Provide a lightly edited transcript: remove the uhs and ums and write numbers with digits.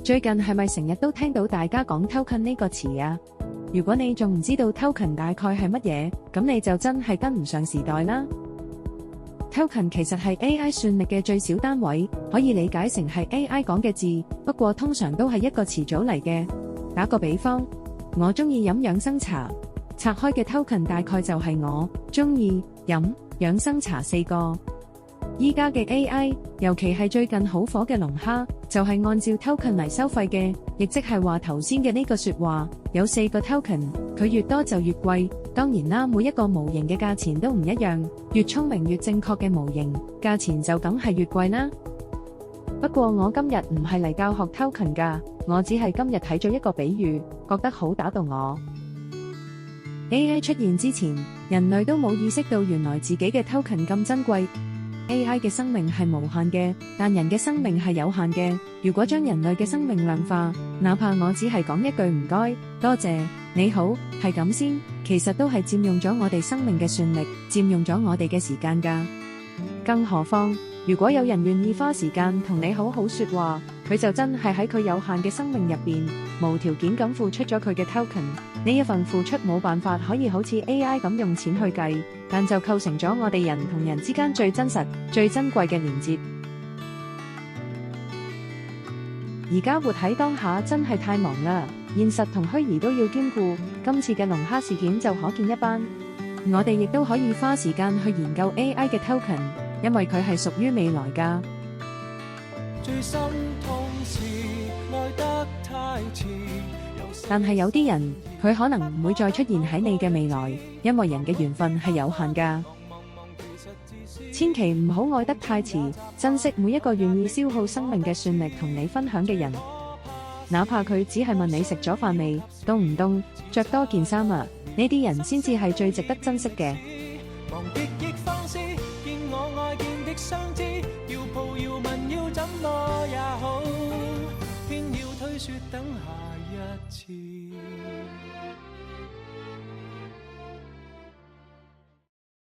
最近係咪成日都聽到大家講 token 呢個詞啊？如果你仲唔知道 token 大概係乜嘢，咁你就真係跟唔上時代啦。token 其實係 AI 算力嘅最小單位，可以理解成係 AI 講嘅字，不過通常都係一個詞組嚟嘅。打個比方，我鍾意飲養生茶，拆開嘅 token 大概就係我鍾意飲養生茶4個。依家嘅 AI， 尤其係最近好火嘅龍蝦，就係按照 token 嚟收費嘅，亦即係話頭先嘅呢個說話，有4個 token， 佢越多就越貴。當然啦，每一個模型嘅價錢都唔一樣，越聰明越正確嘅模型，價錢就梗係越貴啦。不過我今日唔係嚟教學 token 㗎，我只係今日睇咗一個比喻，覺得好打動我。AI 出現之前，人類都冇意識到原來自己嘅 token 咁珍貴。AI 嘅生命係無限嘅，但人嘅生命係有限嘅。如果將人類嘅生命量化，哪怕我只係講一句唔該、多謝、你好，係咁先，其實都係佔用咗我哋生命嘅算力，佔用咗我哋嘅時間㗎。更何況，如果有人願意花時間同你好好說話，佢就真係喺佢有限嘅生命入邊，無條件咁付出咗佢嘅 token。呢一份付出冇辦法可以好似 AI 咁用錢去計，但就構成咗我哋人同人之間最真實、最珍貴嘅連結。而家活喺當下真係太忙啦，現實同虛擬都要兼顧。今次嘅龍蝦事件就可見一斑。我哋亦都可以花時間去研究 AI 嘅 token，因為佢係屬於未來㗎。最心痛是愛得太遲，但係有啲人，佢可能唔會再出現喺你嘅未來，因為人嘅緣分係有限㗎。千祈唔好愛得太遲，珍惜每一個願意消耗生命嘅算力同你分享嘅人，哪怕佢只係問你食咗飯未，凍唔凍，着多件衫啊，呢啲人先至係最值得珍惜嘅。偏要推說等下一次。